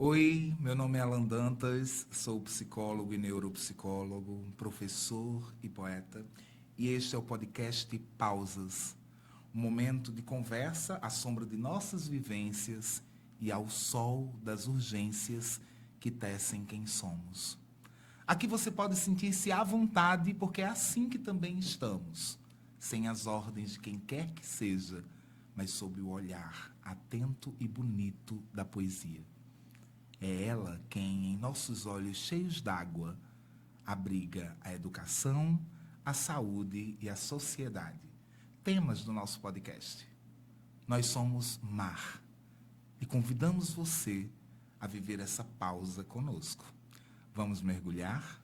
Oi, meu nome é Alan Dantas, sou psicólogo e neuropsicólogo, professor e poeta, e este é o podcast Pausas, um momento de conversa à sombra de nossas vivências e ao sol das urgências que tecem quem somos. Aqui você pode sentir-se à vontade, porque é assim que também estamos, sem as ordens de quem quer que seja, mas sob o olhar atento e bonito da poesia. É ela quem, em nossos olhos cheios d'água, abriga a educação, a saúde e a sociedade. Temas do nosso podcast. Nós somos mar e convidamos você a viver essa pausa conosco. Vamos mergulhar?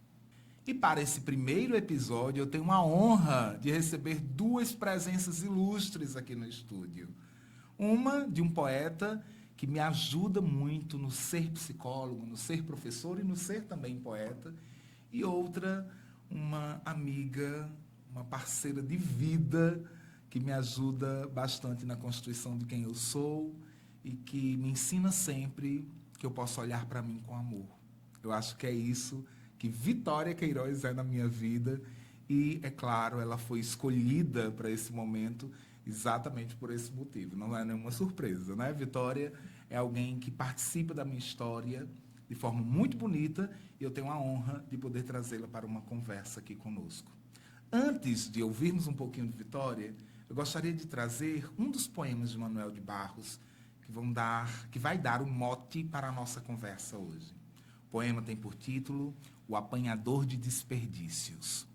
E para esse primeiro episódio, eu tenho a honra de receber duas presenças ilustres aqui no estúdio. Uma de um poeta que me ajuda muito no ser psicólogo, no ser professor e no ser também poeta. E outra, uma amiga, uma parceira de vida que me ajuda bastante na constituição de quem eu sou e que me ensina sempre que eu posso olhar para mim com amor. Eu acho que é isso que Vitória Queiroz é na minha vida e, é claro, ela foi escolhida para esse momento exatamente por esse motivo. Não é nenhuma surpresa, né? Vitória é alguém que participa da minha história de forma muito bonita e eu tenho a honra de poder trazê-la para uma conversa aqui conosco. Antes de ouvirmos um pouquinho de Vitória, eu gostaria de trazer um dos poemas de Manuel de Barros que vai dar o mote para a nossa conversa hoje. O poema tem por título O Apanhador de Desperdícios.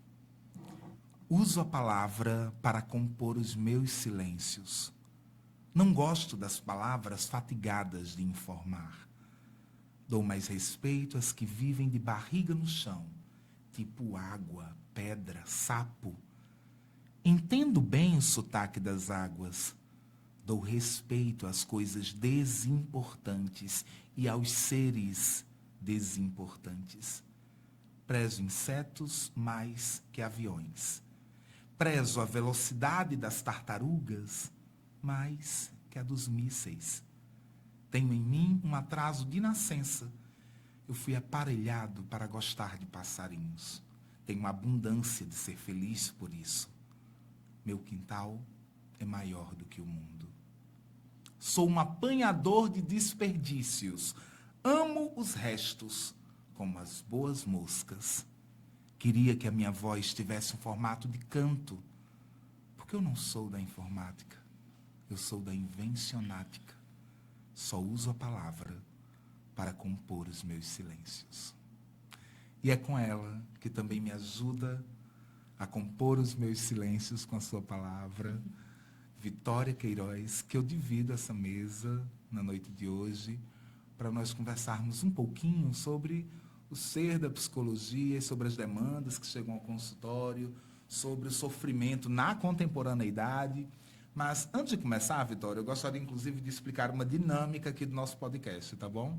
Uso a palavra para compor os meus silêncios. Não gosto das palavras fatigadas de informar. Dou mais respeito às que vivem de barriga no chão, tipo água, pedra, sapo. Entendo bem o sotaque das águas. Dou respeito às coisas desimportantes e aos seres desimportantes. Prezo insetos mais que aviões. Prezo a velocidade das tartarugas mais que a dos mísseis. Tenho em mim um atraso de nascença. Eu fui aparelhado para gostar de passarinhos. Tenho abundância de ser feliz por isso. Meu quintal é maior do que o mundo. Sou um apanhador de desperdícios. Amo os restos, como as boas moscas. Queria que a minha voz tivesse um formato de canto, porque eu não sou da informática, eu sou da invencionática. Só uso a palavra para compor os meus silêncios. E é com ela que também me ajuda a compor os meus silêncios com a sua palavra, Vitória Queiroz, que eu divido essa mesa na noite de hoje para nós conversarmos um pouquinho sobre o ser da psicologia e sobre as demandas que chegam ao consultório, sobre o sofrimento na contemporaneidade. Mas, antes de começar, Vitória, eu gostaria, inclusive, de explicar uma dinâmica aqui do nosso podcast, tá bom?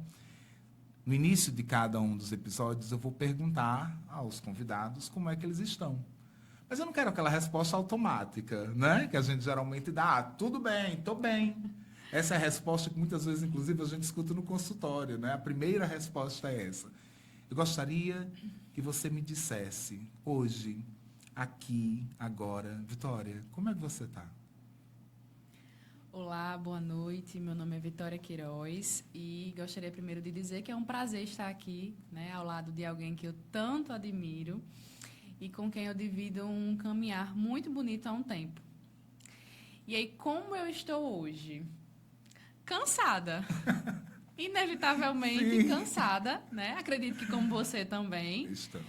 No início de cada um dos episódios, eu vou perguntar aos convidados como é que eles estão. Mas eu não quero aquela resposta automática, né? Que a gente geralmente dá, tudo bem, estou bem. Essa é a resposta que muitas vezes, inclusive, a gente escuta no consultório, né? A primeira resposta é essa. Eu gostaria que você me dissesse, hoje, aqui, agora, Vitória, como é que você está? Olá, boa noite. Meu nome é Vitória Queiroz e gostaria primeiro de dizer que é um prazer estar aqui, né, ao lado de alguém que eu tanto admiro e com quem eu divido um caminhar muito bonito há um tempo. E aí, como eu estou hoje? Cansada. Inevitavelmente Sim. cansada, né? Acredito que como você também. Estamos.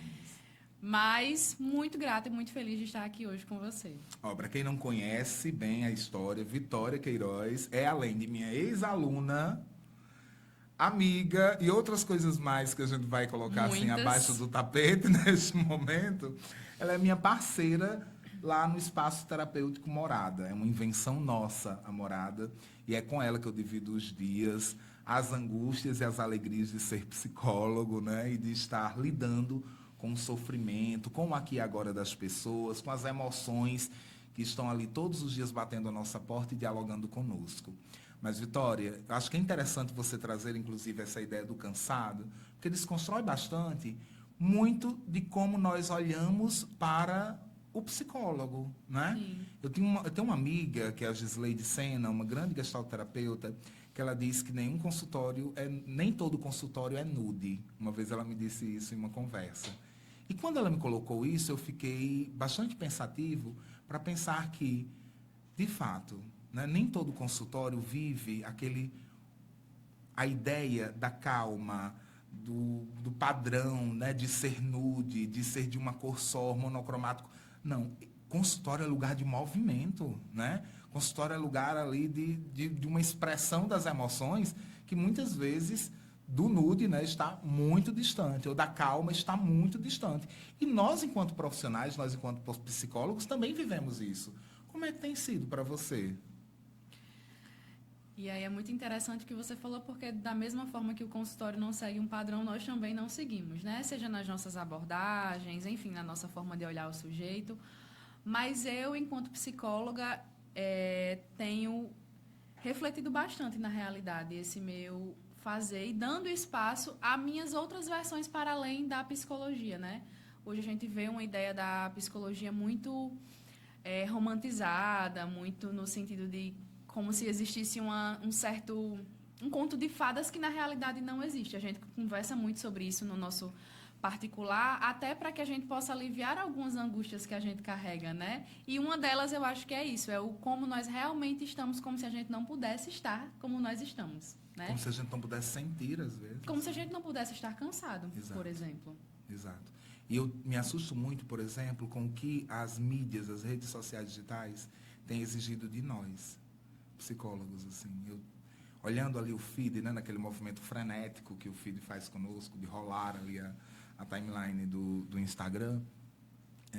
Mas muito grata e muito feliz de estar aqui hoje com você. Para quem não conhece bem a história, Vitória Queiroz é, além de minha ex-aluna, amiga e outras coisas mais que a gente vai colocar assim abaixo Muitas. do tapete neste momento, ela é minha parceira lá no Espaço Terapêutico Morada. É uma invenção nossa, a Morada, e é com ela que eu divido os dias, as angústias e as alegrias de ser psicólogo, né? E de estar lidando com o sofrimento, com o aqui e agora das pessoas, com as emoções que estão ali todos os dias batendo a nossa porta e dialogando conosco. Mas, Vitória, eu acho que é interessante você trazer, inclusive, essa ideia do cansado, porque desconstrói bastante muito de como nós olhamos para o psicólogo, né? Sim. Eu tenho uma amiga, que é a Gisleide Sena, uma grande gestalterapeuta, que ela diz que nem todo consultório é nude. Uma vez ela me disse isso em uma conversa. E quando ela me colocou isso, eu fiquei bastante pensativo para pensar que, de fato, né, nem todo consultório vive a ideia da calma, do padrão, né, de ser nude, de ser de uma cor só, monocromático. Não, consultório é lugar de movimento, né? Consultório é lugar ali de uma expressão das emoções que muitas vezes do nude, né, está muito distante, ou da calma está muito distante. E nós, enquanto profissionais, nós, enquanto psicólogos, também vivemos isso. Como é que tem sido para você? E aí é muito interessante o que você falou, porque da mesma forma que o consultório não segue um padrão, nós também não seguimos, né? Seja nas nossas abordagens, enfim, na nossa forma de olhar o sujeito. Mas eu, enquanto psicóloga, tenho refletido bastante na realidade esse meu fazer e dando espaço a minhas outras versões para além da psicologia, né? Hoje a gente vê uma ideia da psicologia muito romantizada, muito no sentido de como se existisse um conto de fadas que na realidade não existe. A gente conversa muito sobre isso no nosso particular, até para que a gente possa aliviar algumas angústias que a gente carrega, né? E uma delas eu acho que é isso, é o como nós realmente estamos, como se a gente não pudesse estar como nós estamos, né? Como se a gente não pudesse sentir, às vezes. Como se a gente não pudesse estar cansado, Exato. Por exemplo. Exato. E eu me assusto muito, por exemplo, com o que as mídias, as redes sociais digitais têm exigido de nós, psicólogos, assim. Olhando ali o feed, né, naquele movimento frenético que o feed faz conosco, de rolar ali a timeline do Instagram.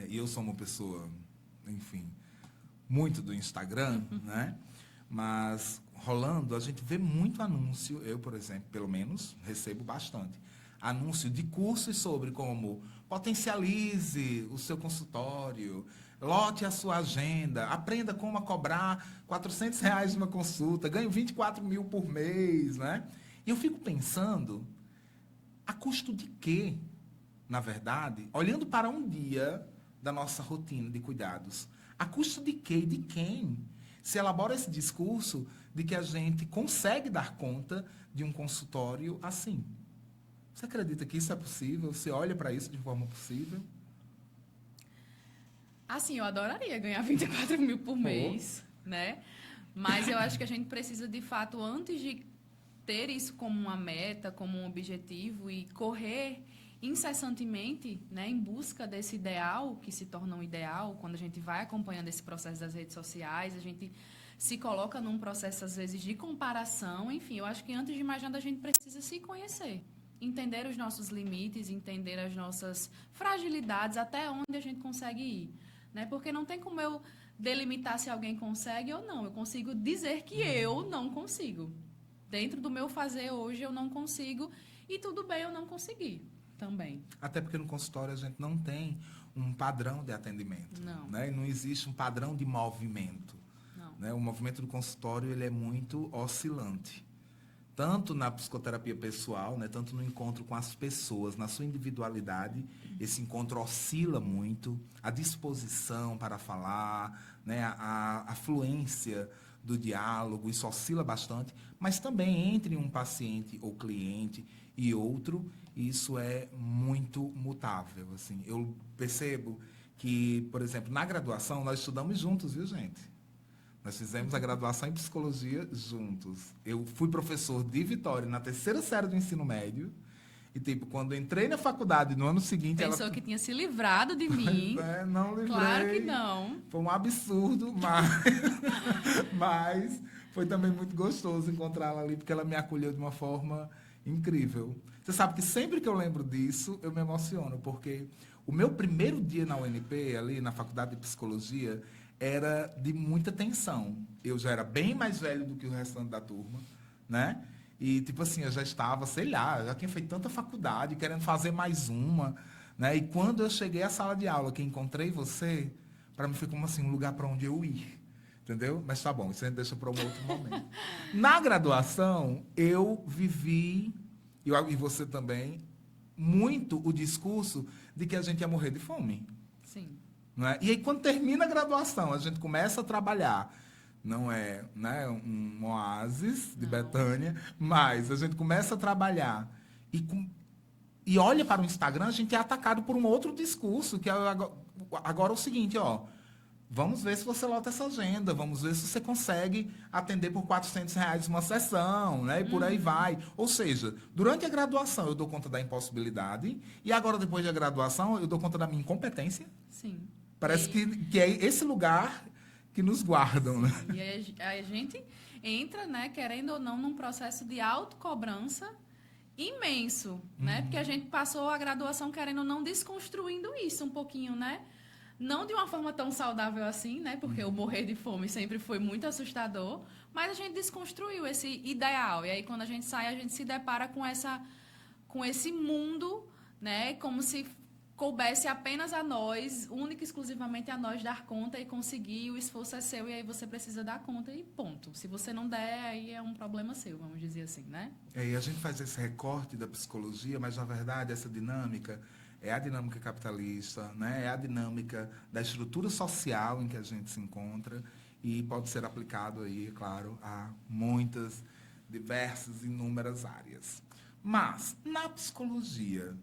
E eu sou uma pessoa, enfim, muito do Instagram, né? Mas rolando, a gente vê muito anúncio. Eu, por exemplo, pelo menos, recebo bastante. Anúncio de cursos sobre como potencialize o seu consultório, lote a sua agenda, aprenda como cobrar R$ 400 uma consulta, ganho 24 mil por mês, né? E eu fico pensando, a custo de quê, na verdade, olhando para um dia da nossa rotina de cuidados, a custo de quê e de quem se elabora esse discurso de que a gente consegue dar conta de um consultório assim? Você acredita que isso é possível? Você olha para isso de forma possível? Assim, eu adoraria ganhar 24 mil por mês, né? Mas eu acho que a gente precisa, de fato, antes de ter isso como uma meta, como um objetivo e correr incessantemente, né, em busca desse ideal, que se torna um ideal, quando a gente vai acompanhando esse processo das redes sociais, a gente se coloca num processo, às vezes, de comparação. Enfim, eu acho que, antes de mais nada, a gente precisa se conhecer. Entender os nossos limites, entender as nossas fragilidades, até onde a gente consegue ir. Né? Porque não tem como eu delimitar se alguém consegue ou não. Eu consigo dizer que eu não consigo. Dentro do meu fazer hoje, eu não consigo. E tudo bem eu não conseguir também. Até porque no consultório a gente não tem um padrão de atendimento. Não. Né? Não existe um padrão de movimento. Não. Né? O movimento do consultório ele é muito oscilante. Tanto na psicoterapia pessoal, né, tanto no encontro com as pessoas, na sua individualidade, esse encontro oscila muito, a disposição para falar, né, a fluência do diálogo, isso oscila bastante, mas também entre um paciente ou cliente e outro, isso é muito mutável. Assim. Eu percebo que, por exemplo, na graduação, nós estudamos juntos, viu, gente? Nós fizemos a graduação em psicologia juntos. Eu fui professor de Vitória na 3ª série do ensino médio. E, tipo, quando entrei na faculdade no ano seguinte... Pensou que tinha se livrado de mim. Não livrei. Claro que não. Foi um absurdo, mas foi também muito gostoso encontrá-la ali, porque ela me acolheu de uma forma incrível. Você sabe que sempre que eu lembro disso, eu me emociono, porque o meu primeiro dia na UNP, ali na faculdade de psicologia, era de muita tensão. Eu já era bem mais velho do que o restante da turma, né? E, tipo assim, eu já estava, sei lá, já tinha feito tanta faculdade, querendo fazer mais uma, né? E quando eu cheguei à sala de aula, que encontrei você, para mim foi como assim, um lugar para onde eu ir. Entendeu? Mas tá bom, isso a gente deixa para um outro momento. Na graduação, eu vivi, e você também, muito o discurso de que a gente ia morrer de fome. Sim. Não é? E aí, quando termina a graduação, a gente começa a trabalhar. Não é, né, um oásis de Não. Betânia, mas a gente começa a trabalhar e olha para o Instagram, a gente é atacado por um outro discurso, que é agora é o seguinte, ó. Vamos ver se você lota essa agenda, vamos ver se você consegue atender por R$ 400 uma sessão, né? E por aí vai. Ou seja, durante a graduação eu dou conta da impossibilidade e agora depois da graduação eu dou conta da minha incompetência. Sim. Parece que é esse lugar que nos guardam, né? E aí a gente entra, né, querendo ou não, num processo de autocobrança imenso, né? Porque a gente passou a graduação querendo ou não desconstruindo isso um pouquinho, né? Não de uma forma tão saudável assim, né? Porque o morrer de fome sempre foi muito assustador, mas a gente desconstruiu esse ideal. E aí quando a gente sai, a gente se depara com esse mundo, né? Como se coubesse apenas a nós, única e exclusivamente a nós dar conta e conseguir, o esforço é seu e aí você precisa dar conta e ponto. Se você não der, aí é um problema seu, vamos dizer assim, né? E a gente faz esse recorte da psicologia, mas na verdade essa dinâmica é a dinâmica capitalista, né? É a dinâmica da estrutura social em que a gente se encontra e pode ser aplicado aí, claro, a muitas, diversas, inúmeras áreas. Mas, na psicologia,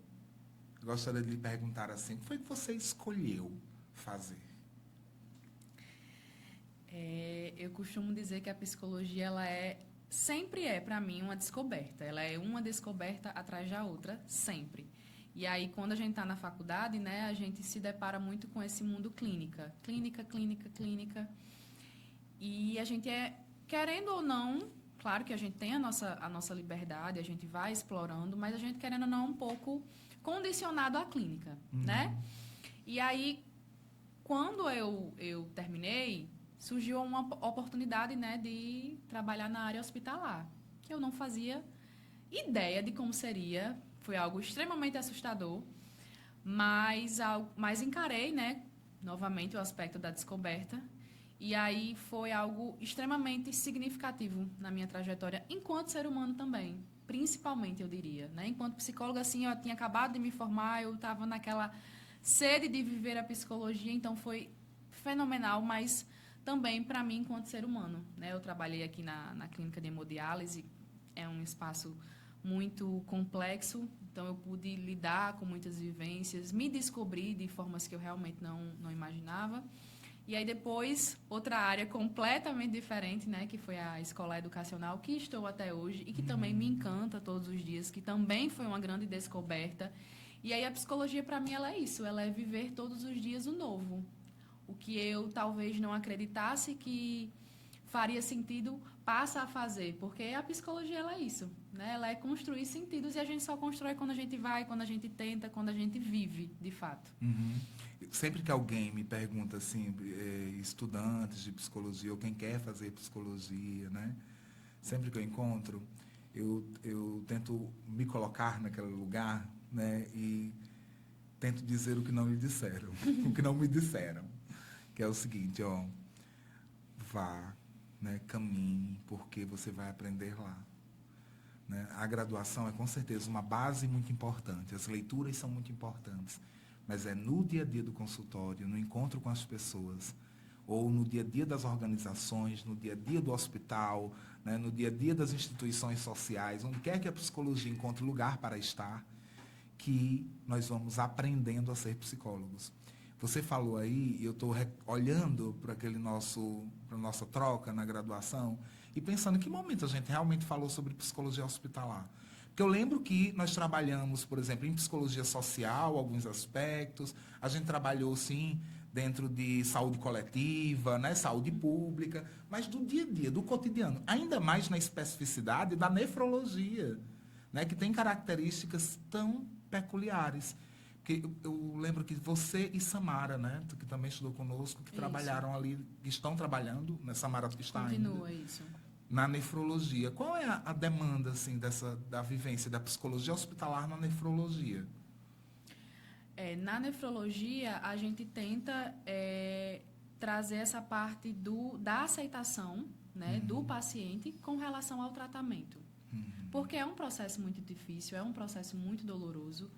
eu gostaria de lhe perguntar assim, o que foi que você escolheu fazer? Eu costumo dizer que a psicologia, ela sempre é, para mim, uma descoberta. Ela é uma descoberta atrás da outra, sempre. E aí, quando a gente está na faculdade, né, a gente se depara muito com esse mundo clínica. Clínica. E a gente querendo ou não, claro que a gente tem a nossa liberdade, a gente vai explorando, mas a gente, querendo ou não, um pouco condicionado à clínica, né? E aí, quando eu terminei, surgiu uma oportunidade, né, de trabalhar na área hospitalar, que eu não fazia ideia de como seria. Foi algo extremamente assustador, mas encarei, né, novamente o aspecto da descoberta. E aí foi algo extremamente significativo na minha trajetória, enquanto ser humano também, principalmente, eu diria, né? Enquanto psicóloga, assim, eu tinha acabado de me formar, eu estava naquela sede de viver a psicologia, então foi fenomenal, mas também para mim, enquanto ser humano, né? Eu trabalhei aqui na clínica de hemodiálise, é um espaço muito complexo, então eu pude lidar com muitas vivências, me descobrir de formas que eu realmente não imaginava. E aí depois, outra área completamente diferente, né, que foi a escola educacional, que estou até hoje e que também me encanta todos os dias, que também foi uma grande descoberta. E aí a psicologia, para mim, ela é isso, ela é viver todos os dias o novo. O que eu talvez não acreditasse que faria sentido, passa a fazer, porque a psicologia, ela é isso, né? Ela é construir sentidos e a gente só constrói quando a gente vai, quando a gente tenta, quando a gente vive, de fato. Sempre que alguém me pergunta assim, estudantes de psicologia ou quem quer fazer psicologia, né? Sempre que eu encontro, eu tento me colocar naquele lugar, né? E tento dizer o que não me disseram, o que não me disseram, que é o seguinte, ó, vá, né, caminhe, porque você vai aprender lá. Né? A graduação é com certeza uma base muito importante, as leituras são muito importantes, mas é no dia a dia do consultório, no encontro com as pessoas, ou no dia a dia das organizações, no dia a dia do hospital, né, no dia a dia das instituições sociais, onde quer que a psicologia encontre lugar para estar, que nós vamos aprendendo a ser psicólogos. Você falou aí, e eu estou olhando para a nossa troca na graduação e pensando em que momento a gente realmente falou sobre psicologia hospitalar. Porque eu lembro que nós trabalhamos, por exemplo, em psicologia social, alguns aspectos, a gente trabalhou, sim, dentro de saúde coletiva, né, saúde pública, mas do dia a dia, do cotidiano, ainda mais na especificidade da nefrologia, né, que tem características tão peculiares. Porque eu lembro que você e Samara, né, que também estudou conosco, que trabalharam ali, que estão trabalhando, né, Samara que está Continua ainda, isso. na nefrologia. Qual é a demanda assim, da vivência da psicologia hospitalar na nefrologia? Na nefrologia, a gente tenta trazer essa parte da aceitação, né, do paciente com relação ao tratamento. Porque é um processo muito difícil, é um processo muito doloroso.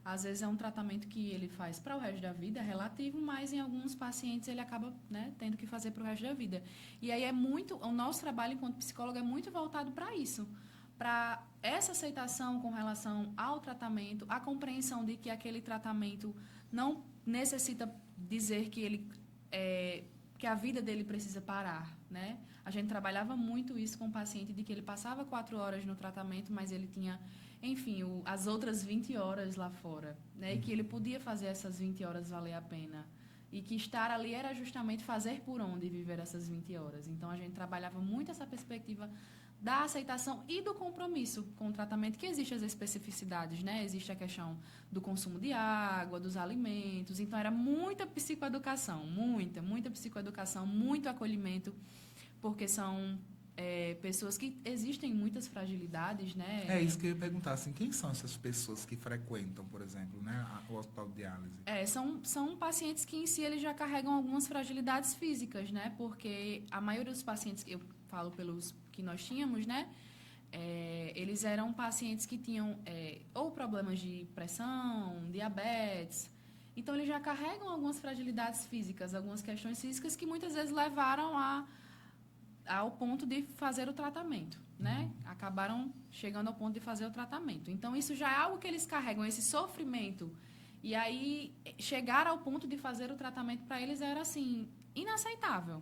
Às vezes é um tratamento que ele faz para o resto da vida, é relativo, mas em alguns pacientes ele acaba, né, tendo que fazer para o resto da vida. E aí o nosso trabalho enquanto psicólogo é muito voltado para isso, para essa aceitação com relação ao tratamento, a compreensão de que aquele tratamento não necessita dizer que a vida dele precisa parar, né? A gente trabalhava muito isso com o paciente, de que ele passava 4 horas no tratamento, mas ele tinha, enfim, as outras 20 horas lá fora, né? E que ele podia fazer essas 20 horas valer a pena. E que estar ali era justamente fazer por onde viver essas 20 horas. Então, a gente trabalhava muito essa perspectiva da aceitação e do compromisso com o tratamento, que existem as especificidades, né? Existe a questão do consumo de água, dos alimentos. Então, era muita psicoeducação, muita psicoeducação, muito acolhimento, porque são pessoas que existem muitas fragilidades, né? É isso que eu ia perguntar, assim, quem são essas pessoas que frequentam, por exemplo, né, o hospital de diálise? São pacientes que, em si, eles já carregam algumas fragilidades físicas, né? Porque a maioria dos pacientes, eu falo pelos que nós tínhamos, né? Eles eram pacientes que tinham ou problemas de pressão, diabetes. Então, eles já carregam algumas fragilidades físicas, algumas questões físicas que muitas vezes levaram ao ponto de fazer o tratamento, né? Acabaram chegando ao ponto de fazer o tratamento. Então, isso já é algo que eles carregam, esse sofrimento. E aí, chegar ao ponto de fazer o tratamento para eles era, assim, inaceitável.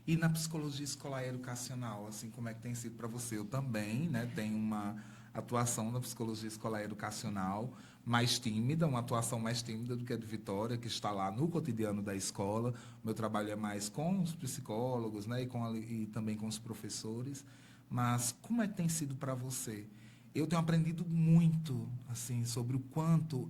E na psicologia escolar e educacional, assim, como é que tem sido para você? Eu também, né, tenho uma atuação na psicologia escolar e educacional mais tímida, uma atuação mais tímida do que a de Vitória, que está lá no cotidiano da escola. Meu trabalho é mais com os psicólogos, né, e também com os professores. Mas como é que tem sido para você? Eu tenho aprendido muito, assim, sobre o quanto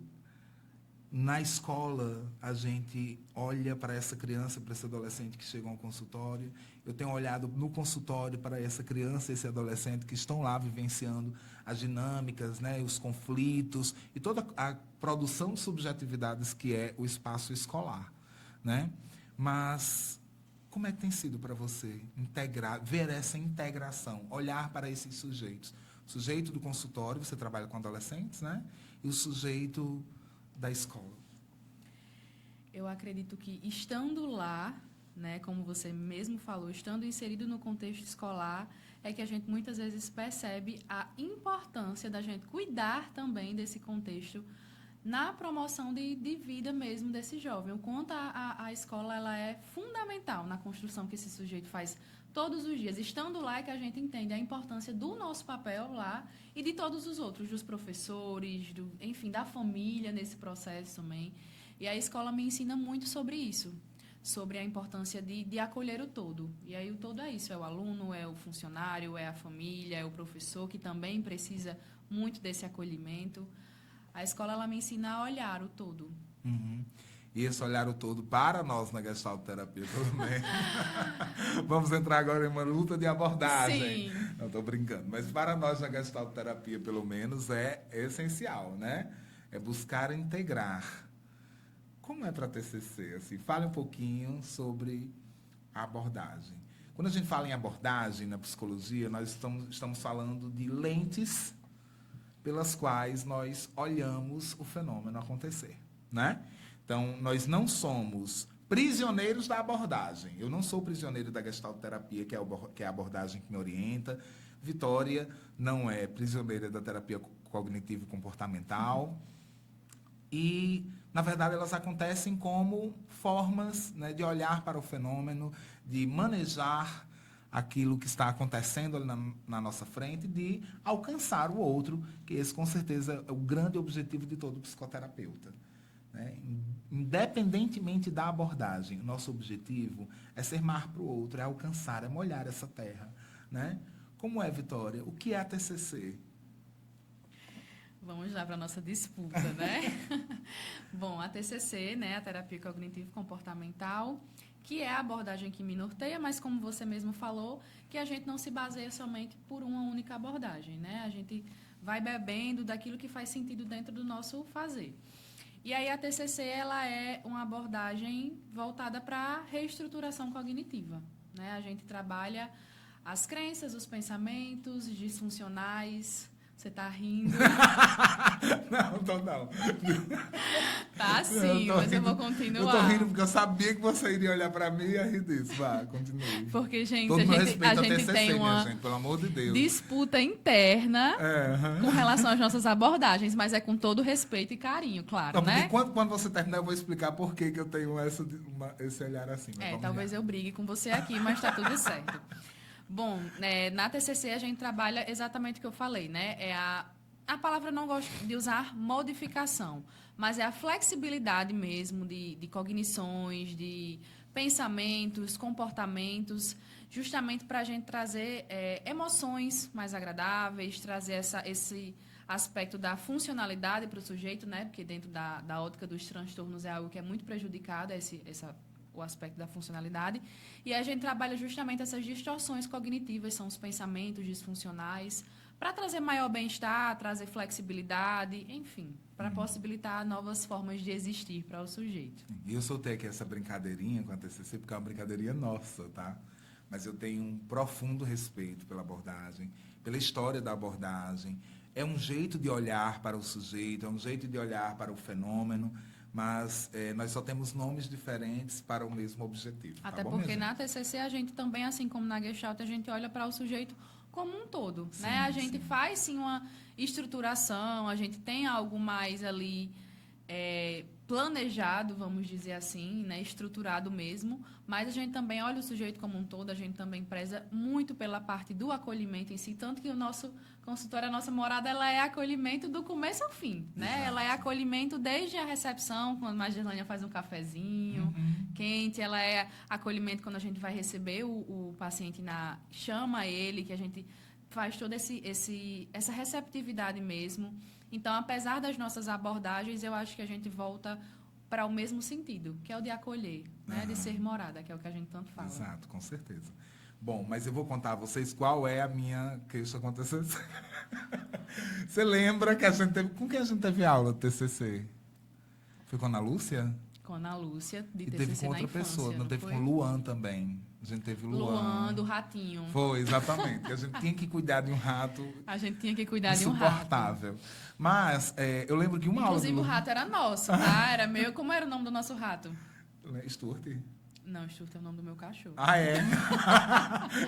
na escola a gente olha para essa criança, para esse adolescente que chegam ao consultório. Eu tenho olhado no consultório para essa criança, esse adolescente que estão lá vivenciando as dinâmicas, né, os conflitos e toda a produção de subjetividades que é o espaço escolar, né? Mas como é que tem sido para você ver essa integração, olhar para esses sujeitos? O sujeito do consultório, você trabalha com adolescentes, né? E o sujeito da escola. Eu acredito que estando lá, né, como você mesmo falou, estando inserido no contexto escolar, é que a gente muitas vezes percebe a importância da gente cuidar também desse contexto na promoção de vida mesmo desse jovem. O quanto a escola ela é fundamental na construção que esse sujeito faz todos os dias. Estando lá é que a gente entende a importância do nosso papel lá e de todos os outros, dos professores, enfim, da família nesse processo também. E a escola me ensina muito sobre isso, sobre a importância de acolher o todo. E aí o todo é isso, é o aluno, é o funcionário, é a família, é o professor, que também precisa muito desse acolhimento. A escola ela me ensina a olhar o todo. E esse olhar o todo para nós na gestaltoterapia, pelo menos. Vamos entrar agora em uma luta de abordagem. Sim. Não, estou brincando. Mas para nós na gestaltoterapia, pelo menos, é essencial, né? É buscar integrar. Como é para a TCC? Assim, fale um pouquinho sobre a abordagem. Quando a gente fala em abordagem na psicologia, nós estamos falando de lentes pelas quais nós olhamos o fenômeno acontecer, né? Então, nós não somos prisioneiros da abordagem. Eu não sou prisioneiro da gestaltoterapia, que é a abordagem que me orienta. Vitória não é prisioneira da terapia cognitivo-comportamental. E, na verdade, elas acontecem como formas, né, de olhar para o fenômeno, de manejar aquilo que está acontecendo ali na nossa frente, de alcançar o outro, que esse, com certeza, é o grande objetivo de todo psicoterapeuta. Né? Independentemente da abordagem, o nosso objetivo é ser mar para o outro, é alcançar, é molhar essa terra. Né? Como é, Vitória? O que é a TCC? Vamos lá para a nossa disputa, né? Bom, a TCC, né, a terapia cognitivo-comportamental, que é a abordagem que me norteia, mas como você mesmo falou, que a gente não se baseia somente por uma única abordagem, né? A gente vai bebendo daquilo que faz sentido dentro do nosso fazer. E aí a TCC ela é uma abordagem voltada para a reestruturação cognitiva, né? A gente trabalha as crenças, os pensamentos disfuncionais. Você está rindo? Não. Tá sim, mas eu vou continuar. Eu tô rindo porque eu sabia que você iria olhar pra mim e ia rir disso. Vá, continue. Porque, gente, Todo meu a respeito gente TCC, tem uma minha gente, pelo amor de Deus. disputa interna É. com relação às nossas abordagens, mas é com todo respeito e carinho, claro, Não, porque né? quando você terminar, eu vou explicar por que eu tenho esse olhar assim. Mas vamos Talvez lá. eu brigue com você aqui, mas tá tudo certo. Bom, na TCC a gente trabalha exatamente o que eu falei, né? A palavra eu não gosto de usar modificação, mas é a flexibilidade mesmo de cognições, de pensamentos, comportamentos, justamente para a gente trazer emoções mais agradáveis, trazer esse aspecto da funcionalidade para o sujeito, né? Porque dentro da ótica dos transtornos é algo que é muito prejudicado, o aspecto da funcionalidade. E a gente trabalha justamente essas distorções cognitivas, são os pensamentos disfuncionais, para trazer maior bem-estar, trazer flexibilidade, enfim, para possibilitar novas formas de existir para o sujeito. E eu soltei aqui essa brincadeirinha com a TCC, porque é uma brincadeirinha nossa, tá? Mas eu tenho um profundo respeito pela abordagem, pela história da abordagem. É um jeito de olhar para o sujeito, é um jeito de olhar para o fenômeno, mas nós só temos nomes diferentes para o mesmo objetivo. Até tá bom, porque na TCC a gente também, assim como na Gestalt, a gente olha para o sujeito como um todo, Sim, né? A gente sim. faz, sim, uma estruturação, a gente tem algo mais ali planejado, vamos dizer assim, né? Estruturado mesmo, mas a gente também olha o sujeito como um todo, a gente também preza muito pela parte do acolhimento em si, tanto que o nosso consultório, a nossa morada, ela é acolhimento do começo ao fim, né? Exato. Ela é acolhimento desde a recepção, quando a Magilânia faz um cafezinho quente, ela é acolhimento quando a gente vai receber o paciente, chama ele, que a gente faz toda essa receptividade mesmo. Então, apesar das nossas abordagens, eu acho que a gente volta para o mesmo sentido, que é o de acolher, né? De ser morada, que é o que a gente tanto fala. Exato, com certeza. Bom, mas eu vou contar a vocês qual é a minha queixa com a TCC. Você lembra que a gente teve... Com quem a gente teve aula de TCC? Foi com a Ana Lúcia? Com a Ana Lúcia, de E TCC teve com na outra infância, pessoa. Não teve foi? com Luan também. A gente teve Luan, do ratinho. Foi, exatamente. Que a gente tinha que cuidar de um rato A gente tinha que cuidar de um rato. insuportável. Mas eu lembro que uma Inclusive, o aula... rato era nosso, tá? Era meu. Como era o nome do nosso rato? Stuart? Não, Stuart é o nome do meu cachorro. Ah, é?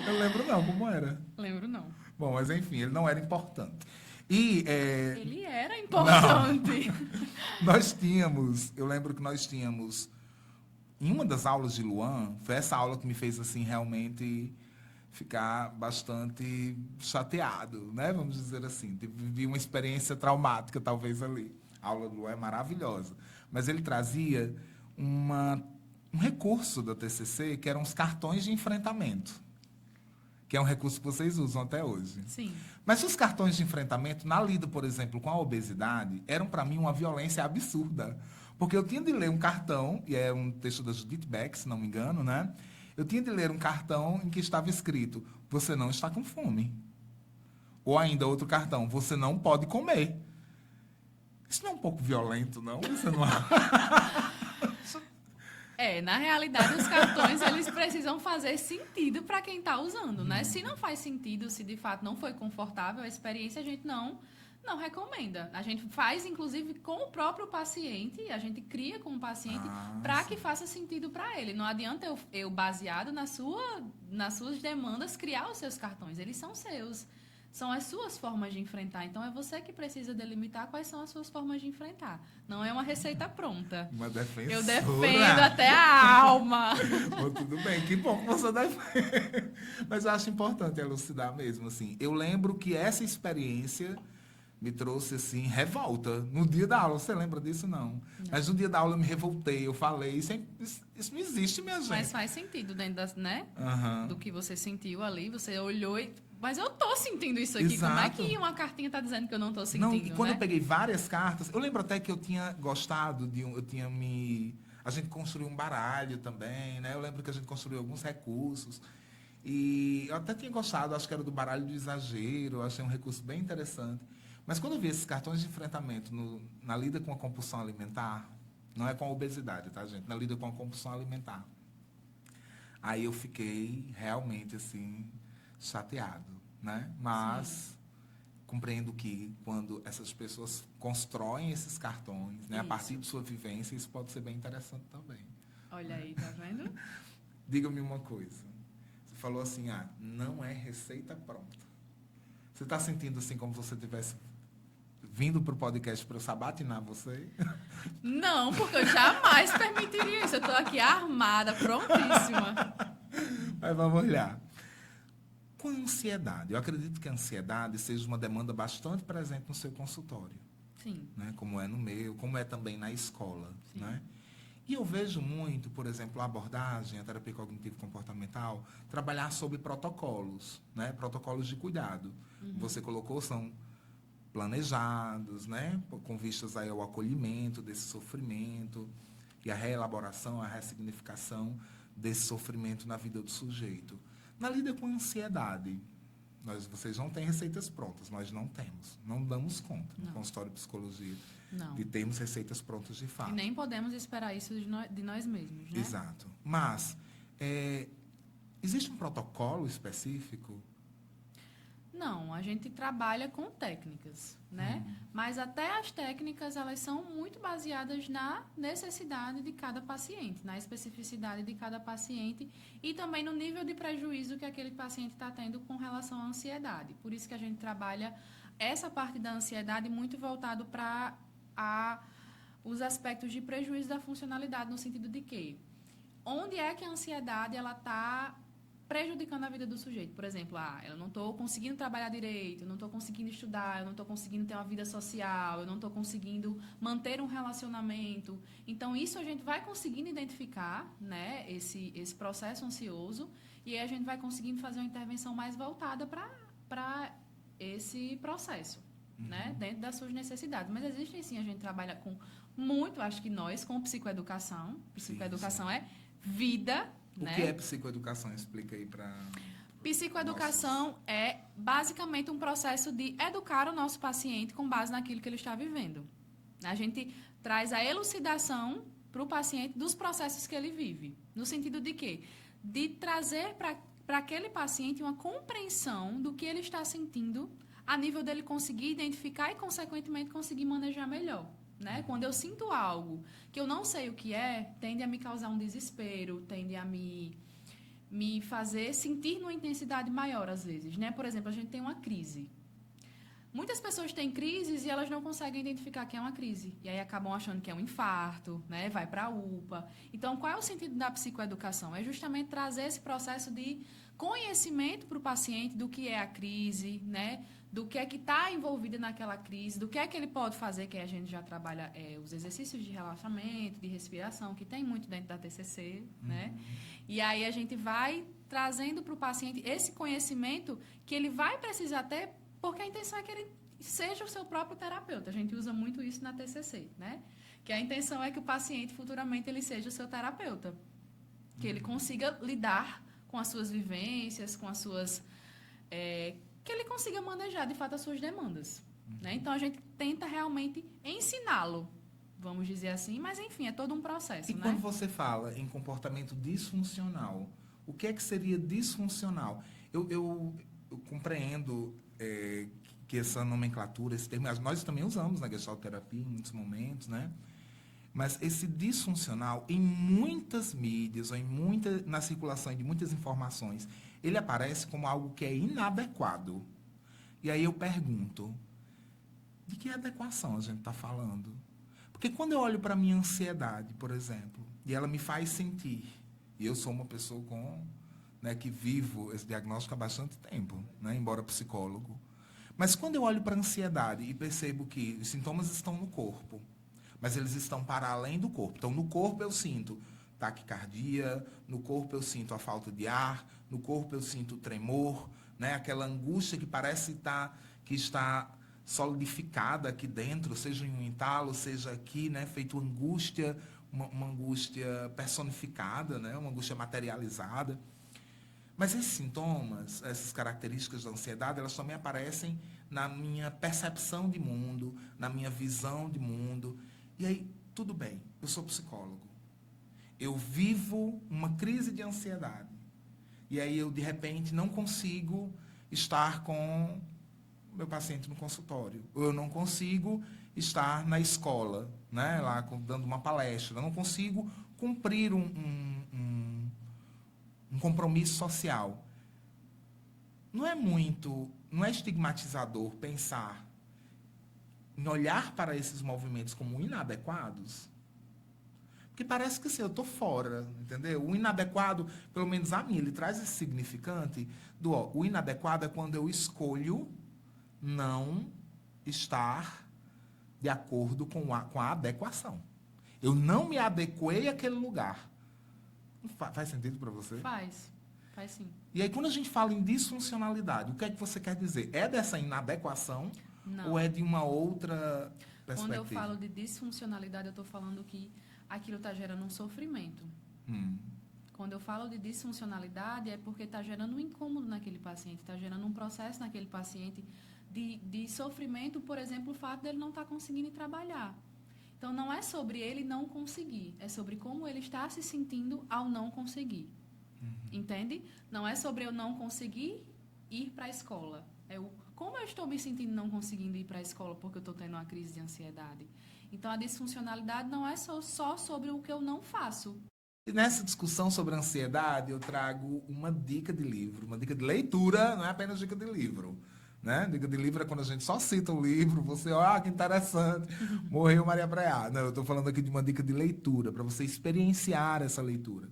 Eu lembro não, como era. Lembro, não. Bom, mas enfim, ele não era importante. E Ele era importante. eu lembro que nós tínhamos, em uma das aulas de Luan, foi essa aula que me fez, assim, realmente ficar bastante chateado, né? Vamos dizer assim. Vivi uma experiência traumática, talvez, ali. A aula do Luan é maravilhosa. Mas ele trazia um recurso da TCC, que eram os cartões de enfrentamento, que é um recurso que vocês usam até hoje. Sim. Mas os cartões de enfrentamento, na lida, por exemplo, com a obesidade, eram para mim uma violência absurda. Porque eu tinha de ler um cartão, e é um texto da Judith Beck, se não me engano, né? Eu tinha de ler um cartão em que estava escrito: você não está com fome. Ou ainda outro cartão: você não pode comer. Isso não é um pouco violento, não? Você não... Na realidade, os cartões, eles precisam fazer sentido para quem está usando, né? Se não faz sentido, se de fato não foi confortável a experiência, a gente não recomenda. A gente faz, inclusive, com o próprio paciente, a gente cria com o paciente para que faça sentido para ele. Não adianta eu baseado nas suas demandas, criar os seus cartões. Eles são seus. São as suas formas de enfrentar. Então, é você que precisa delimitar quais são as suas formas de enfrentar. Não é uma receita pronta. Uma defensora. Eu defendo até a alma. Bom, tudo bem, que bom que você defende. Mas eu acho importante elucidar mesmo, assim. Eu lembro que essa experiência me trouxe, assim, revolta. No dia da aula, você lembra disso? Não. Mas no dia da aula eu me revoltei, eu falei, isso não existe, minha gente. Mas faz sentido dentro do que você sentiu ali. Você olhou e... Mas eu tô sentindo isso aqui. Exato. Como é que uma cartinha tá dizendo que eu não tô sentindo, Não, e quando né? eu peguei várias cartas, eu lembro até que eu tinha gostado a gente construiu um baralho também, né? Eu lembro que a gente construiu alguns recursos. E eu até tinha gostado, acho que era do baralho do exagero, eu achei um recurso bem interessante. Mas quando eu vi esses cartões de enfrentamento na lida com a compulsão alimentar, não é com a obesidade, tá, gente? Na lida com a compulsão alimentar. Aí eu fiquei realmente, assim, chateado, né? Mas compreendo que quando essas pessoas constroem esses cartões, né, a partir de sua vivência, isso pode ser bem interessante também. Olha aí, tá vendo? Diga-me uma coisa. Você falou assim, não é receita pronta. Você está sentindo assim como se você tivesse vindo para o podcast para eu sabatinar você? Não, porque eu jamais permitiria isso. Eu estou aqui armada, prontíssima. Mas vamos olhar. Com ansiedade, eu acredito que a ansiedade seja uma demanda bastante presente no seu consultório. Sim. Né? Como é no meu, como é também na escola. Sim. Né? E eu vejo muito, por exemplo, a abordagem, a terapia cognitivo-comportamental, trabalhar sobre protocolos, né? Protocolos de cuidado. Você colocou, são planejados, né? Com vistas aí ao acolhimento desse sofrimento e a reelaboração, a ressignificação desse sofrimento na vida do sujeito. Na lida com a ansiedade, vocês não têm receitas prontas, nós não temos, não damos conta no consultório de psicologia de termos receitas prontas de fato. E nem podemos esperar isso de nós mesmos, né? Exato. Mas, existe um protocolo específico? Não, a gente trabalha com técnicas, né? Mas até as técnicas, elas são muito baseadas na necessidade de cada paciente, na especificidade de cada paciente e também no nível de prejuízo que aquele paciente está tendo com relação à ansiedade. Por isso que a gente trabalha essa parte da ansiedade muito voltado para os aspectos de prejuízo da funcionalidade, no sentido de que onde é que a ansiedade ela está prejudicando a vida do sujeito. Por exemplo, eu não estou conseguindo trabalhar direito, eu não estou conseguindo estudar, eu não estou conseguindo ter uma vida social, eu não estou conseguindo manter um relacionamento. Então, isso a gente vai conseguindo identificar, né, esse processo ansioso, e aí a gente vai conseguindo fazer uma intervenção mais voltada para esse processo, né, dentro das suas necessidades. Mas existem, sim, a gente trabalha com muito, acho que nós, com psicoeducação. Psicoeducação é vida. O que é psicoeducação? Explica aí para... Psicoeducação é basicamente um processo de educar o nosso paciente com base naquilo que ele está vivendo. A gente traz a elucidação para o paciente dos processos que ele vive. No sentido de quê? De trazer para aquele paciente uma compreensão do que ele está sentindo a nível dele conseguir identificar e, consequentemente, conseguir manejar melhor. Né? Quando eu sinto algo que eu não sei o que tende a me causar um desespero, tende a me fazer sentir numa intensidade maior, às vezes. Né? Por exemplo, a gente tem uma crise. Muitas pessoas têm crises e elas não conseguem identificar que é uma crise. E aí acabam achando que é um infarto, né? Vai para a UPA. Então, qual é o sentido da psicoeducação? É justamente trazer esse processo de conhecimento para o paciente do que é a crise, né? Do que é que está envolvido naquela crise, do que é que ele pode fazer, que a gente já trabalha os exercícios de relaxamento, de respiração, que tem muito dentro da TCC, né? E aí a gente vai trazendo para o paciente esse conhecimento que ele vai precisar ter, porque a intenção é que ele seja o seu próprio terapeuta. A gente usa muito isso na TCC, né? Que a intenção é que o paciente, futuramente, ele seja o seu terapeuta. Que ele consiga lidar com as suas vivências, com as suas... que ele consiga manejar, de fato, as suas demandas. Né? Então, a gente tenta realmente ensiná-lo, vamos dizer assim, mas, enfim, é todo um processo. E quando você fala em comportamento disfuncional, o que é que seria disfuncional? Eu compreendo que essa nomenclatura, esse termo, nós também usamos na gestalterapia em muitos momentos, né? Mas esse disfuncional, em muitas mídias, ou na circulação de muitas informações, ele aparece como algo que é inadequado. E aí eu pergunto, de que adequação a gente está falando? Porque quando eu olho para a minha ansiedade, por exemplo, e ela me faz sentir, e eu sou uma pessoa que vivo esse diagnóstico há bastante tempo, né, embora psicólogo. Mas quando eu olho para a ansiedade e percebo que os sintomas estão no corpo, mas eles estão para além do corpo. Então, no corpo eu sinto taquicardia, no corpo eu sinto a falta de ar, no corpo eu sinto o tremor, né? Aquela angústia que parece que está solidificada aqui dentro, seja em um entalo, seja aqui, né? Feito angústia, uma angústia personificada, né? Uma angústia materializada. Mas esses sintomas, essas características da ansiedade, elas também aparecem na minha percepção de mundo, na minha visão de mundo. E aí, tudo bem, eu sou psicólogo. Eu vivo uma crise de ansiedade. E aí eu, de repente, não consigo estar com meu paciente no consultório. Ou eu não consigo estar na escola, né, lá dando uma palestra. Eu não consigo cumprir um compromisso social. Não é estigmatizador pensar em olhar para esses movimentos como inadequados? Porque parece que assim, eu estou fora, entendeu? O inadequado, pelo menos a mim, ele traz esse significante do o inadequado é quando eu escolho não estar de acordo com a adequação. Eu não me adequei àquele lugar. Faz sentido para você? Faz sim. E aí, quando a gente fala em disfuncionalidade, o que é que você quer dizer? É dessa inadequação Não. ou é de uma outra perspectiva? Quando eu falo de disfuncionalidade, eu estou falando que aquilo está gerando um sofrimento. Quando eu falo de disfuncionalidade, é porque está gerando um incômodo naquele paciente, está gerando um processo naquele paciente de sofrimento, por exemplo, o fato dele não estar conseguindo trabalhar. Então, não é sobre ele não conseguir, é sobre como ele está se sentindo ao não conseguir. Entende? Não é sobre eu não conseguir ir para a escola. É como eu estou me sentindo não conseguindo ir para a escola porque eu estou tendo uma crise de ansiedade. Então, a disfuncionalidade não é só sobre o que eu não faço. E nessa discussão sobre ansiedade, eu trago uma dica de livro, uma dica de leitura, não é apenas dica de livro. Né? Dica de livro é quando a gente só cita o livro, você, que interessante, morreu Maria Preá. Não, eu estou falando aqui de uma dica de leitura, para você experienciar essa leitura,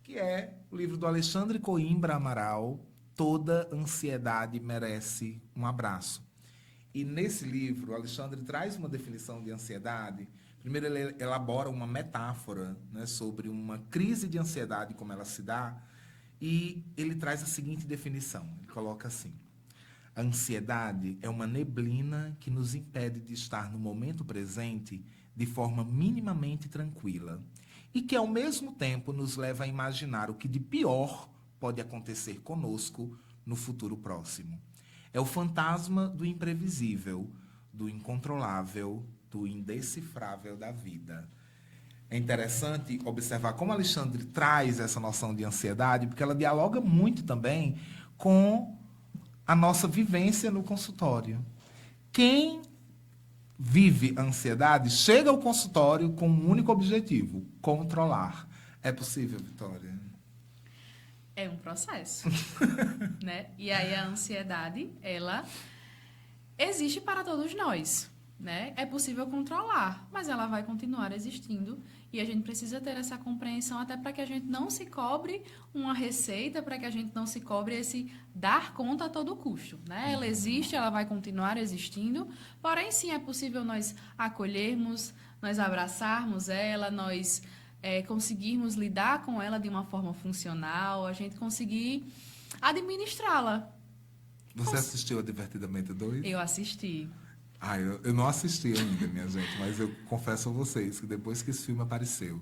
que é o livro do Alexandre Coimbra Amaral, Toda Ansiedade Merece um Abraço. E nesse livro, o Alexandre traz uma definição de ansiedade. Primeiro, ele elabora uma metáfora, né, sobre uma crise de ansiedade, como ela se dá, e ele traz a seguinte definição. Ele coloca assim: a ansiedade é uma neblina que nos impede de estar no momento presente de forma minimamente tranquila e que, ao mesmo tempo, nos leva a imaginar o que de pior pode acontecer conosco no futuro próximo. É o fantasma do imprevisível, do incontrolável, do indecifrável da vida. É interessante observar como Alexandre traz essa noção de ansiedade, porque ela dialoga muito também com a nossa vivência no consultório. Quem vive a ansiedade chega ao consultório com um único objetivo: controlar. É possível, Vitória? É um processo, né? E aí a ansiedade, ela existe para todos nós, né? É possível controlar, mas ela vai continuar existindo e a gente precisa ter essa compreensão até para que a gente não se cobre uma receita, para que a gente não se cobre esse dar conta a todo custo, né? Ela existe, ela vai continuar existindo, porém sim é possível nós acolhermos, nós abraçarmos ela, nós conseguirmos lidar com ela de uma forma funcional, a gente conseguir administrá-la. Você assistiu a Divertidamente 2? Eu assisti. Eu não assisti ainda, minha gente, mas eu confesso a vocês que depois que esse filme apareceu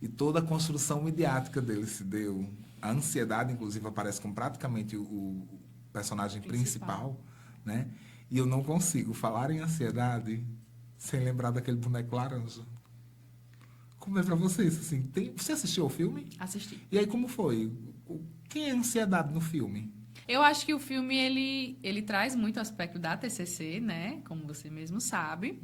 e toda a construção midiática dele se deu, a ansiedade, inclusive, aparece como praticamente o personagem principal, né? E eu não consigo falar em ansiedade sem lembrar daquele boneco laranja. Como é pra vocês, assim? Você assistiu ao filme? Assisti. E aí, como foi? Quem é a ansiedade no filme? Eu acho que o filme, ele traz muito aspecto da TCC, né? Como você mesmo sabe.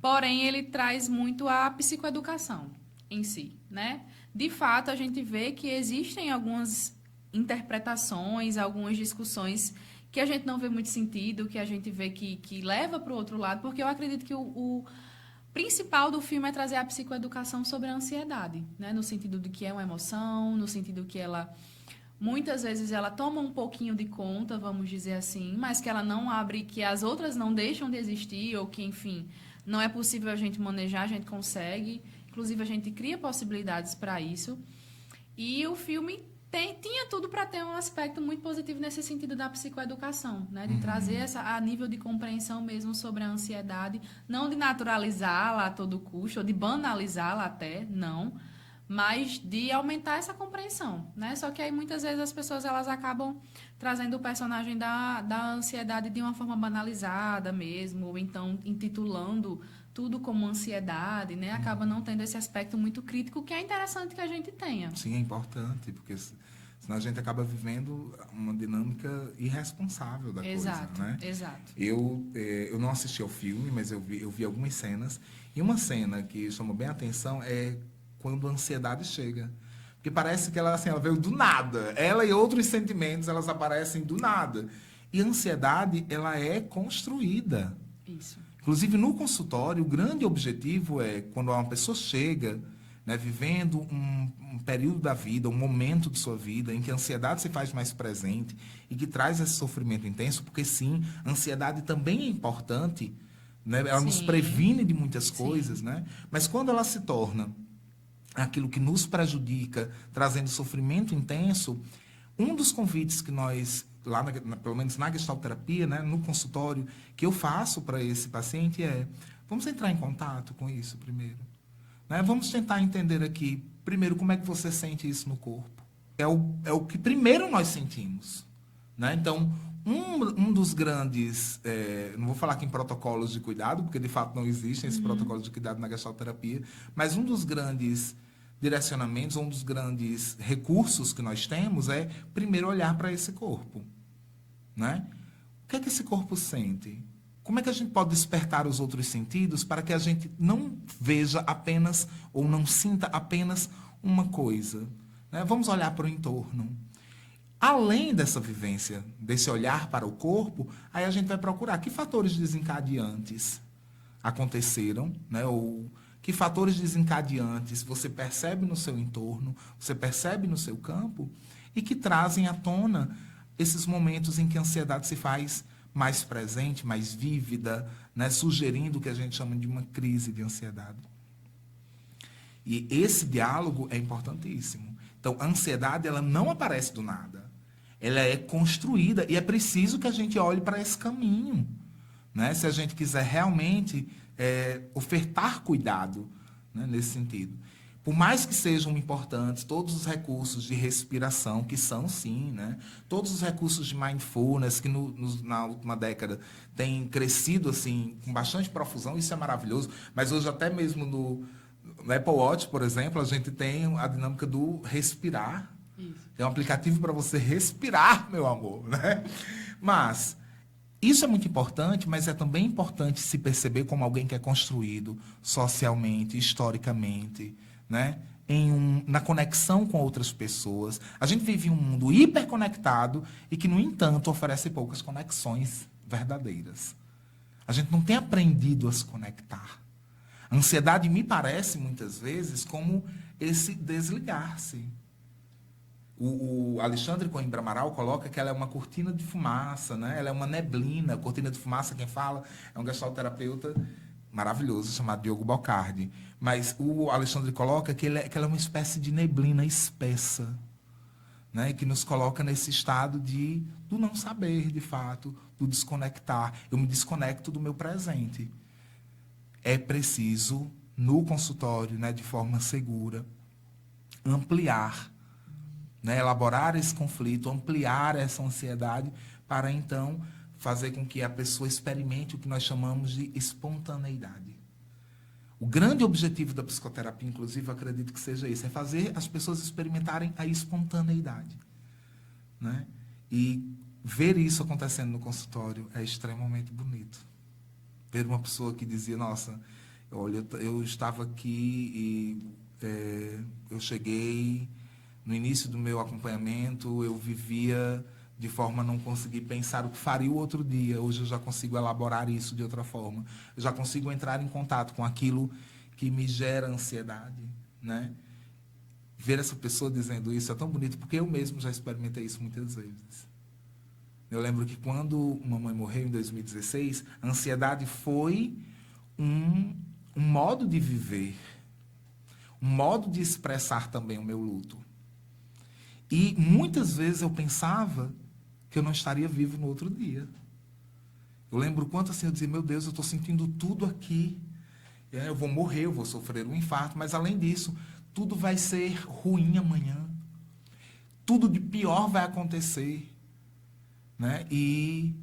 Porém, ele traz muito a psicoeducação em si, né? De fato, a gente vê que existem algumas interpretações, algumas discussões que a gente não vê muito sentido, que a gente vê que leva para o outro lado, porque eu acredito que o principal do filme é trazer a psicoeducação sobre a ansiedade, né? No sentido de que é uma emoção, no sentido que ela muitas vezes ela toma um pouquinho de conta, vamos dizer assim, mas que ela não abre, que as outras não deixam de existir, ou que, enfim, não é possível a gente manejar, a gente consegue. Inclusive, a gente cria possibilidades para isso. E o filme tinha tudo para ter um aspecto muito positivo nesse sentido da psicoeducação, né? De trazer a nível de compreensão mesmo sobre a ansiedade, não de naturalizá-la a todo custo, ou de banalizá-la até, não, mas de aumentar essa compreensão, né? Só que aí muitas vezes as pessoas elas acabam trazendo o personagem da ansiedade de uma forma banalizada mesmo, ou então intitulando tudo como ansiedade, né? Acaba não tendo esse aspecto muito crítico, que é interessante que a gente tenha. Sim, é importante, porque senão a gente acaba vivendo uma dinâmica irresponsável da Exato, coisa, né? exato. Eu não assisti ao filme, mas eu vi algumas cenas. E uma cena que chamou bem a atenção é quando a ansiedade chega. Porque parece que ela, assim, ela veio do nada. Ela e outros sentimentos, elas aparecem do nada. E a ansiedade, ela é construída. Isso. Inclusive, no consultório, o grande objetivo é, quando uma pessoa chega, né, vivendo um período da vida, um momento de sua vida, em que a ansiedade se faz mais presente e que traz esse sofrimento intenso, porque sim, a ansiedade também é importante, né, ela nos Sim. previne de muitas Sim. coisas, né, mas quando ela se torna aquilo que nos prejudica, trazendo sofrimento intenso, um dos convites que nós, lá pelo menos na gestalterapia, né, no consultório, que eu faço para esse paciente é, vamos entrar em contato com isso primeiro. Né? Vamos tentar entender aqui, primeiro, como é que você sente isso no corpo. É o que primeiro nós sentimos. Né? Então, um dos grandes, não vou falar aqui em protocolos de cuidado, porque de fato não existem esses protocolos de cuidado na gestalterapia, mas um dos grandes direcionamentos, um dos grandes recursos que nós temos é, primeiro, olhar para esse corpo. Né? O que é que esse corpo sente? Como é que a gente pode despertar os outros sentidos para que a gente não veja apenas ou não sinta apenas uma coisa? Né? Vamos olhar para o entorno. Além dessa vivência, desse olhar para o corpo, aí a gente vai procurar que fatores desencadeantes aconteceram, né? Ou que fatores desencadeantes você percebe no seu entorno, você percebe no seu campo e que trazem à tona esses momentos em que a ansiedade se faz mais presente, mais vívida, né? Sugerindo o que a gente chama de uma crise de ansiedade. E esse diálogo é importantíssimo. Então, a ansiedade ela não aparece do nada. Ela é construída e é preciso que a gente olhe para esse caminho. Né? Se a gente quiser realmente ofertar cuidado, né, nesse sentido. Por mais que sejam importantes todos os recursos de respiração, que são sim, né? Todos os recursos de mindfulness, que na última década têm crescido assim, com bastante profusão, isso é maravilhoso, mas hoje até mesmo no Apple Watch, por exemplo, a gente tem a dinâmica do respirar. Isso. É um aplicativo para você respirar, meu amor. Né? Mas isso é muito importante, mas é também importante se perceber como alguém que é construído socialmente, historicamente, né? Na conexão com outras pessoas. A gente vive em um mundo hiperconectado e que, no entanto, oferece poucas conexões verdadeiras. A gente não tem aprendido a se conectar. A ansiedade me parece, muitas vezes, como esse desligar-se. O Alexandre Coimbra Amaral coloca que ela é uma cortina de fumaça, né? Ela é uma neblina. Cortina de fumaça, quem fala, é um gestalterapeuta maravilhoso chamado Diogo Bocardi. Mas o Alexandre coloca que ela é uma espécie de neblina espessa, né? Que nos coloca nesse estado do não saber, de fato, do desconectar. Eu me desconecto do meu presente. É preciso, no consultório, né, de forma segura, ampliar, né, elaborar esse conflito, ampliar essa ansiedade, para então fazer com que a pessoa experimente o que nós chamamos de espontaneidade. O grande objetivo da psicoterapia, inclusive, eu acredito que seja isso, é fazer as pessoas experimentarem a espontaneidade. Né? E ver isso acontecendo no consultório é extremamente bonito. Ver uma pessoa que dizia, nossa, olha, eu estava aqui e eu cheguei no início do meu acompanhamento, eu vivia de forma a não conseguir pensar o que faria o outro dia. Hoje eu já consigo elaborar isso de outra forma. Eu já consigo entrar em contato com aquilo que me gera ansiedade. Né? Ver essa pessoa dizendo isso é tão bonito, porque eu mesmo já experimentei isso muitas vezes. Eu lembro que quando mamãe morreu em 2016, a ansiedade foi um modo de viver, um modo de expressar também o meu luto. E muitas vezes eu pensava que eu não estaria vivo no outro dia. Eu lembro quanto assim eu dizia, meu Deus, eu estou sentindo tudo aqui. Eu vou morrer, eu vou sofrer um infarto, mas além disso, tudo vai ser ruim amanhã. Tudo de pior vai acontecer. Né? E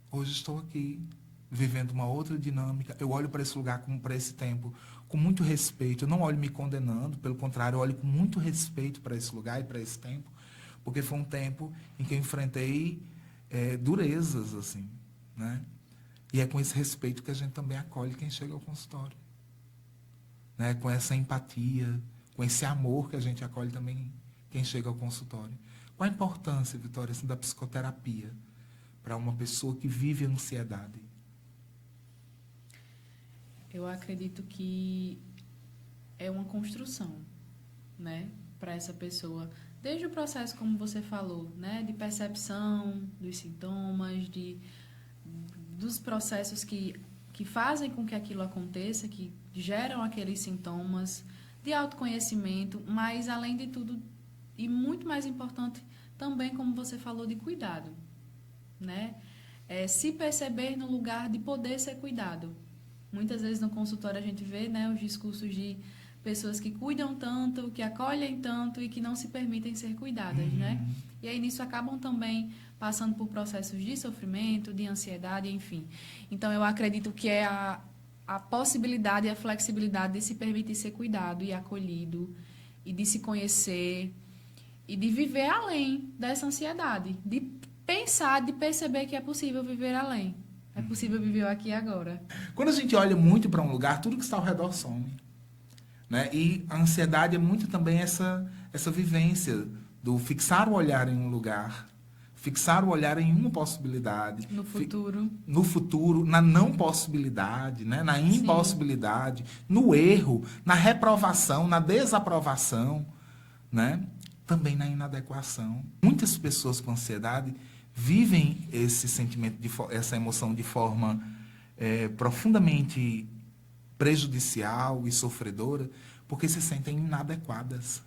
hoje estou aqui, vivendo uma outra dinâmica. Eu olho para esse lugar, para esse tempo, com muito respeito. Eu não olho me condenando, pelo contrário, eu olho com muito respeito para esse lugar e para esse tempo, porque foi um tempo em que eu enfrentei durezas, assim, né? E é com esse respeito que a gente também acolhe quem chega ao consultório. Né? Com essa empatia, com esse amor que a gente acolhe também quem chega ao consultório. Qual a importância, Vitória, assim, da psicoterapia para uma pessoa que vive ansiedade? Eu acredito que é uma construção, né, para essa pessoa. Desde o processo, como você falou, né, de percepção dos sintomas, dos processos que fazem com que aquilo aconteça, que geram aqueles sintomas, de autoconhecimento, mas, além de tudo, e muito mais importante, também, como você falou, de cuidado, né? Se perceber no lugar de poder ser cuidado. Muitas vezes no consultório a gente vê, né, os discursos de pessoas que cuidam tanto, que acolhem tanto e que não se permitem ser cuidadas, né? E aí nisso acabam também passando por processos de sofrimento, de ansiedade, enfim. Então eu acredito que é a possibilidade e a flexibilidade de se permitir ser cuidado e acolhido e de se conhecer e de viver além dessa ansiedade, de pensar, de perceber que é possível viver além. É possível viver aqui e agora. Quando a gente olha muito para um lugar, tudo que está ao redor some. Né? E a ansiedade é muito também essa vivência do fixar o olhar em um lugar, fixar o olhar em uma possibilidade. No futuro. No futuro, na não possibilidade, né? Na impossibilidade, no erro, na reprovação, na desaprovação, né? Também na inadequação. Muitas pessoas com ansiedade vivem esse sentimento, essa emoção de forma profundamente prejudicial e sofredora, porque se sentem inadequadas.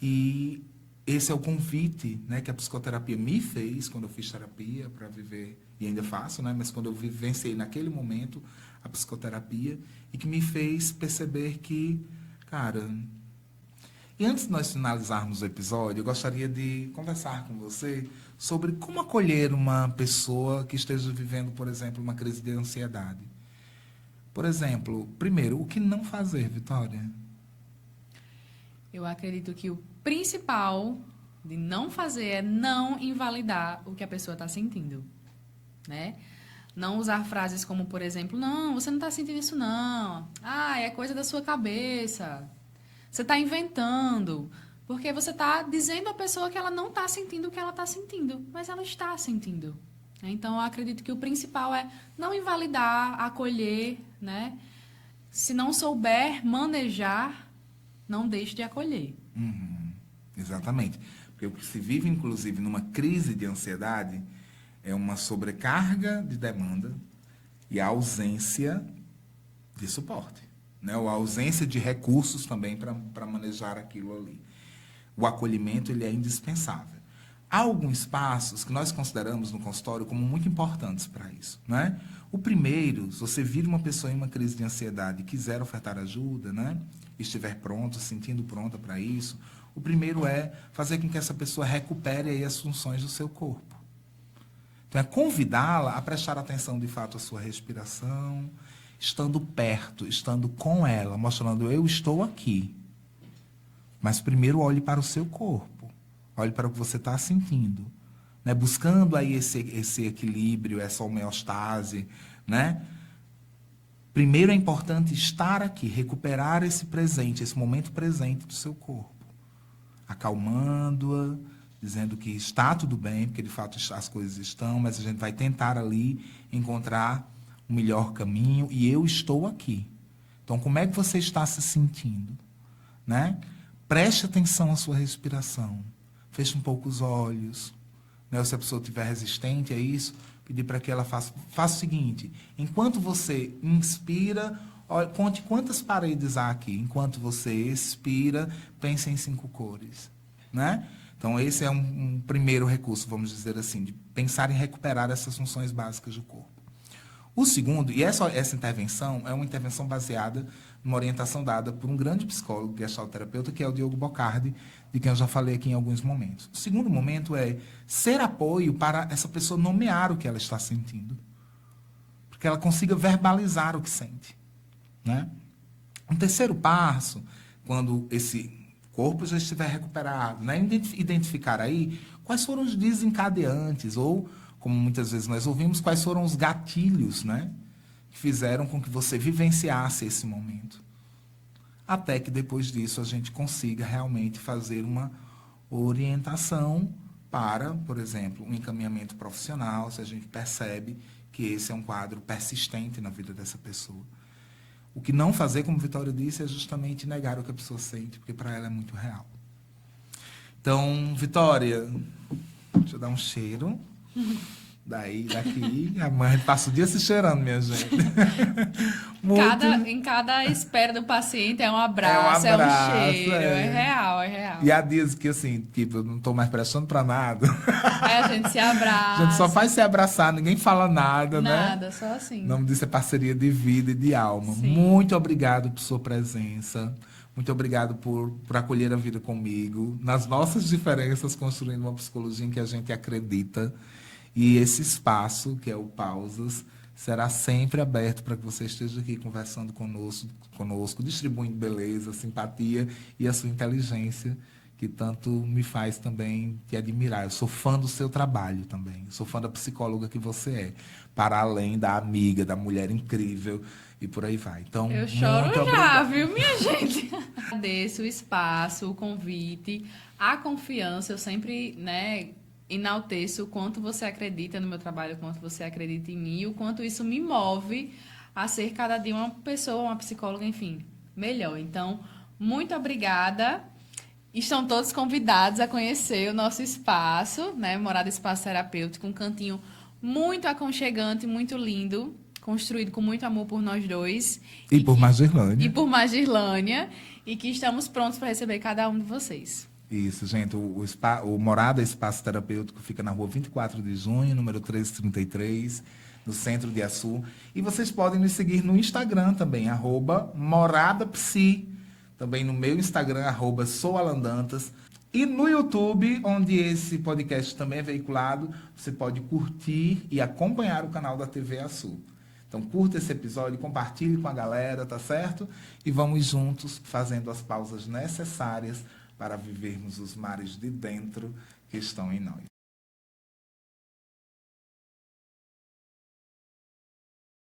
E esse é o convite, né, que a psicoterapia me fez quando eu fiz terapia para viver, e ainda faço, né, mas quando eu vivenciei naquele momento a psicoterapia, e que me fez perceber que, cara... E antes de nós finalizarmos o episódio, eu gostaria de conversar com você sobre como acolher uma pessoa que esteja vivendo, por exemplo, uma crise de ansiedade. Por exemplo, primeiro, o que não fazer, Vitória? Eu acredito que o principal de não fazer é não invalidar o que a pessoa está sentindo, né? Não usar frases como, por exemplo, não, você não está sentindo isso não. Ah, é coisa da sua cabeça. Você está inventando. Porque você está dizendo à pessoa que ela não está sentindo o que ela está sentindo, mas ela está sentindo. Então, eu acredito que o principal é não invalidar, acolher, né? Se não souber manejar, não deixe de acolher. Exatamente. Porque o que se vive, inclusive, numa crise de ansiedade é uma sobrecarga de demanda e a ausência de suporte. Né? Ou a ausência de recursos também para manejar aquilo ali. O acolhimento ele é indispensável. Há alguns passos que nós consideramos no consultório como muito importantes para isso. Né? O primeiro, se você vir uma pessoa em uma crise de ansiedade e quiser ofertar ajuda, né? Estiver pronto, sentindo pronta para isso, o primeiro é fazer com que essa pessoa recupere aí as funções do seu corpo. Então, é convidá-la a prestar atenção, de fato, à sua respiração, estando perto, estando com ela, mostrando, eu estou aqui. Mas primeiro olhe para o seu corpo. Olhe para o que você está sentindo. Né? Buscando aí esse equilíbrio, essa homeostase. Né? Primeiro é importante estar aqui, recuperar esse presente, esse momento presente do seu corpo. Acalmando-a, dizendo que está tudo bem, porque de fato as coisas estão, mas a gente vai tentar ali encontrar o melhor caminho e eu estou aqui. Então, como é que você está se sentindo? Né? Preste atenção à sua respiração. Feche um pouco os olhos. Né? Se a pessoa estiver resistente a isso, pedir para que ela faça o seguinte. Enquanto você inspira, conte quantas paredes há aqui. Enquanto você expira, pense em 5 cores. Né? Então, esse é um primeiro recurso, vamos dizer assim, de pensar em recuperar essas funções básicas do corpo. O segundo, e essa intervenção é uma intervenção baseada numa orientação dada por um grande psicólogo, gestalterapeuta, que é o Diogo Bocardi, de quem eu já falei aqui em alguns momentos. O segundo momento é ser apoio para essa pessoa nomear o que ela está sentindo. Porque ela consiga verbalizar o que sente. Né? Um terceiro passo, quando esse corpo já estiver recuperado, né? Identificar aí quais foram os desencadeantes, ou, como muitas vezes nós ouvimos, quais foram os gatilhos, né? Que fizeram com que você vivenciasse esse momento. Até que depois disso a gente consiga realmente fazer uma orientação para, por exemplo, um encaminhamento profissional, se a gente percebe que esse é um quadro persistente na vida dessa pessoa. O que não fazer, como Vitória disse, é justamente negar o que a pessoa sente, porque para ela é muito real. Então, Vitória, deixa eu dar um cheiro. Daqui, a mãe passa o dia se cheirando, minha gente. Em cada espera do paciente é um abraço, é um cheiro, é real, é real. E há dias que, assim, tipo, eu não estou mais prestando para nada. A gente se abraça. A gente só faz se abraçar, ninguém fala nada, né? Nada, só assim. O nome disso é parceria de vida e de alma. Sim. Muito obrigado por sua presença. Muito obrigado por acolher a vida comigo. Nas nossas diferenças, construindo uma psicologia em que a gente acredita. E esse espaço, que é o Pausas, será sempre aberto para que você esteja aqui conversando conosco, distribuindo beleza, simpatia e a sua inteligência, que tanto me faz também te admirar. Eu sou fã do seu trabalho também. Sou fã da psicóloga que você é. Para além da amiga, da mulher incrível e por aí vai. Então, eu choro já, viu, minha gente? Agradeço o espaço, o convite, a confiança. Eu sempre, enalteço o quanto você acredita no meu trabalho, o quanto você acredita em mim, o quanto isso me move a ser cada dia uma pessoa, uma psicóloga, enfim, melhor. Então, muito obrigada. Estão todos convidados a conhecer o nosso espaço, Morada Espaço Terapêutico, um cantinho muito aconchegante, muito lindo, construído com muito amor por nós dois. E por Magirlânia. E por Magirlânia, e que estamos prontos para receber cada um de vocês. Isso, gente. O Morada Espaço Terapêutico fica na rua 24 de junho, número 1333, no centro de Açu. E vocês podem nos seguir no Instagram também, @moradapsi. Também no meu Instagram, @soualandantas. E no YouTube, onde esse podcast também é veiculado, você pode curtir e acompanhar o canal da TV Açu. Então, curta esse episódio, compartilhe com a galera, tá certo? E vamos juntos fazendo as pausas necessárias para vivermos os mares de dentro que estão em nós.